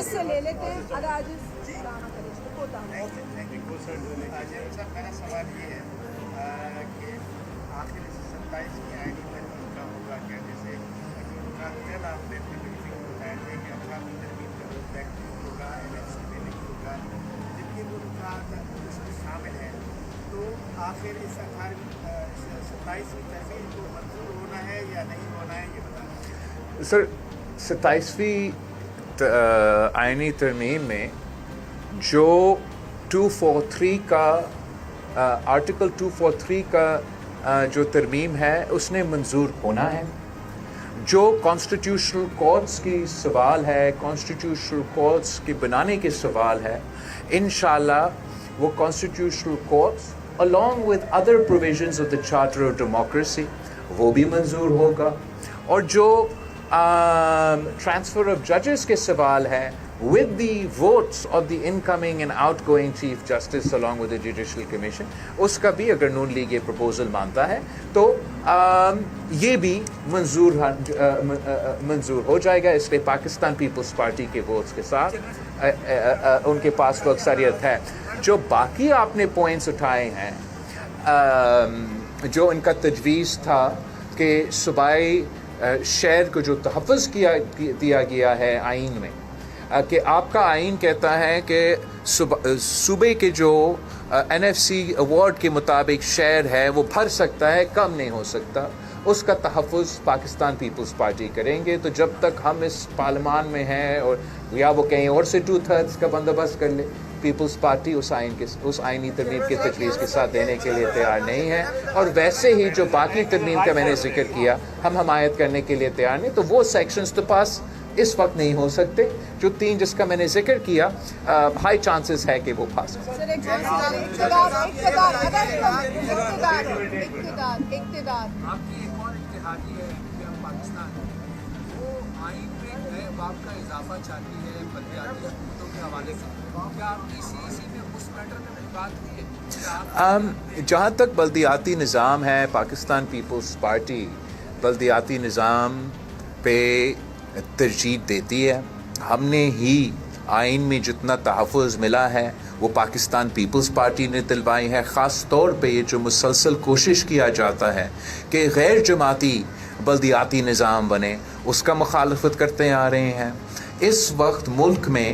جس سے لے لیتے ہیں اداج سر میرا سوال یہ ہے کہ آخر 27 کی آئینی ترمیم کا ہوگا کیا؟ جیسے کل آپ نے بتایا تھے کہ 18 ترمیم کا بیکٹری ہوگا NFC میں نہیں ہوگا، جبکہ وہ رکاوٹ اس میں شامل ہے، تو آخر اس 27ویں ترمیم کو منظور ہونا ہے یا نہیں ہونا ہے یہ بتائیں سر۔ 27ویں آئینی ترمیم میں جو 243 کا آرٹیکل 243 کا جو ترمیم ہے اس نے منظور ہونا ہے۔ جو کانسٹیٹیوشنل کورٹس کی سوال ہے، کانسٹیٹیوشنل کورٹس کے بنانے کے سوال ہے، انشاءاللہ وہ constitutional courts along with other provisions of the Charter of Democracy وہ بھی منظور ہوگا۔ اور جو ٹرانسفر آف ججز کے سوال ہے with the votes of the incoming and outgoing Chief Justice along with the Judicial Commission، اس کا بھی اگر نون لیگ یہ پروپوزل مانتا ہے تو یہ بھی منظور ہو جائے گا۔ اس لیے پاکستان پیپلز پارٹی کے ووٹس کے ساتھ ان کے پاس تو اکثریت ہے۔ جو باقی آپ نے پوائنٹس اٹھائے ہیں، جو ان کا تجویز تھا کہ صوبائی شہر کو جو تحفظ دیا گیا ہے آئین میں، کہ آپ کا آئین کہتا ہے کہ صوبے کے جو NFC ایوارڈ کے مطابق شہر ہے وہ بھر سکتا ہے، کم نہیں ہو سکتا، اس کا تحفظ پاکستان پیپلز پارٹی کریں گے۔ تو جب تک ہم اس پارلیمان میں ہیں اور یا وہ کہیں اور سے 2/3 کا بندوبست کر لے، پیپلز پارٹی اس آئینی ترمیم کے تجویز کے ساتھ دینے کے لیے تیار نہیں ہے۔ اور ویسے ہی جو باقی ترمیم کا میں نے ذکر کیا ہم حمایت کرنے کے لیے تیار نہیں۔ تو وہ سیکشنز تو پاس اس وقت نہیں ہو سکتے، جو 3 جس کا میں نے ذکر کیا ہائی چانسز ہے کہ وہ پاس ہو۔ آپ کی ایک اور اتحادی ہے پاکستان، وہ آئین میں نئے باب کا اضافہ چاہتی ہے بلدیاتی حکومتوں کے حوالے سے، کیا آپ کی CEC میں اس میٹر میں بات ہوئی ہے؟ جہاں تک بلدیاتی نظام ہے، پاکستان پیپلز پارٹی بلدیاتی نظام پہ ترجیح دیتی ہے۔ ہم نے ہی آئین میں جتنا تحفظ ملا ہے وہ پاکستان پیپلز پارٹی نے دلوائی ہے۔ خاص طور پہ یہ جو مسلسل کوشش کیا جاتا ہے کہ غیر جماعتی بلدیاتی نظام بنے، اس کا مخالفت کرتے آ رہے ہیں۔ اس وقت ملک میں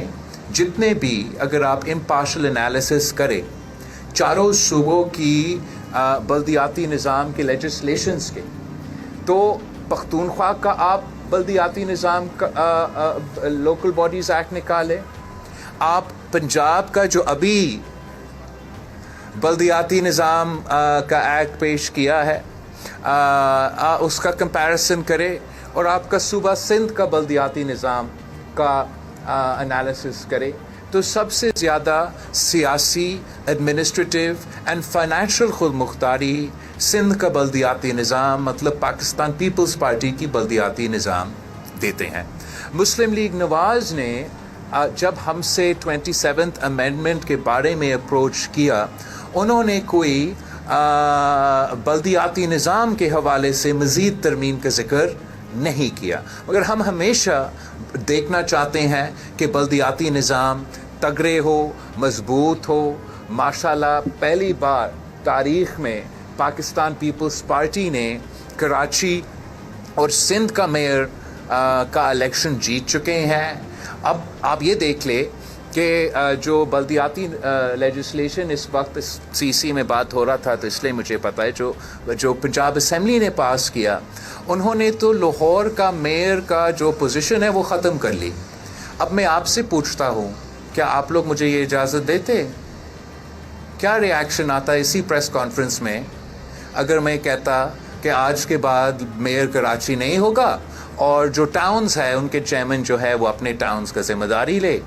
جتنے بھی، اگر آپ امپارشل انالیسس کریں چاروں صوبوں کی بلدیاتی نظام کے لیجسلیشنز کے، تو پختونخوا کا آپ بلدیاتی نظام کا لوکل باڈیز ایکٹ نکالے، آپ پنجاب کا جو ابھی بلدیاتی نظام کا ایکٹ پیش کیا ہے اس کا کمپیریسن کرے، اور آپ کا صوبہ سندھ کا بلدیاتی نظام کا انالیسس کرے، تو سب سے زیادہ سیاسی، ایڈمنسٹریٹو اینڈ فائنینشیل خود مختاری سندھ کا بلدیاتی نظام، مطلب پاکستان پیپلز پارٹی کی بلدیاتی نظام دیتے ہیں۔ مسلم لیگ نواز نے جب ہم سے 27th امینڈمنٹ کے بارے میں اپروچ کیا، انہوں نے کوئی بلدیاتی نظام کے حوالے سے مزید ترمیم کا ذکر نہیں کیا، مگر ہم ہمیشہ دیکھنا چاہتے ہیں کہ بلدیاتی نظام تگڑے ہو، مضبوط ہو۔ ماشاءاللہ پہلی بار تاریخ میں پاکستان پیپلز پارٹی نے کراچی اور سندھ کا میئر کا الیکشن جیت چکے ہیں۔ اب آپ یہ دیکھ لیں کہ جو بلدیاتی لیجسلیشن اس وقت CC میں بات ہو رہا تھا تو اس لیے مجھے پتہ ہے، جو پنجاب اسمبلی نے پاس کیا، انہوں نے تو لاہور کا میئر کا جو پوزیشن ہے وہ ختم کر لی۔ اب میں آپ سے پوچھتا ہوں، کیا آپ لوگ مجھے یہ اجازت دیتے؟ کیا ری ایکشن آتا ہے اسی پریس کانفرنس میں اگر میں کہتا کہ آج کے بعد میئر کراچی نہیں ہوگا اور جو ٹاؤنز ہے ان کے چیئرمین جو ہے وہ اپنے ٹاؤنز کا ذمہ داری لے؟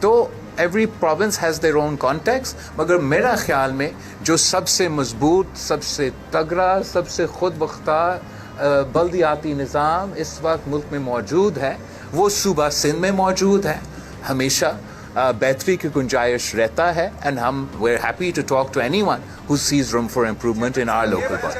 تو every province has their own context, مگر میرا خیال میں جو سب سے مضبوط، سب سے تگڑا، سب سے خود مختار بلدیاتی نظام اس وقت ملک میں موجود ہے وہ صوبہ سندھ میں موجود ہے۔ ہمیشہ بہتری کی گنجائش رہتا ہے، اینڈ ہم were happy to talk to anyone who sees room for improvement in our local body.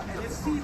NSC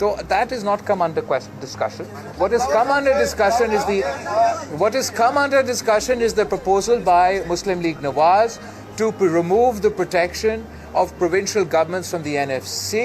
So that is not come under discussion. What has come under discussion is the proposal by Muslim League Nawaz to remove the protection of provincial governments from the NFC.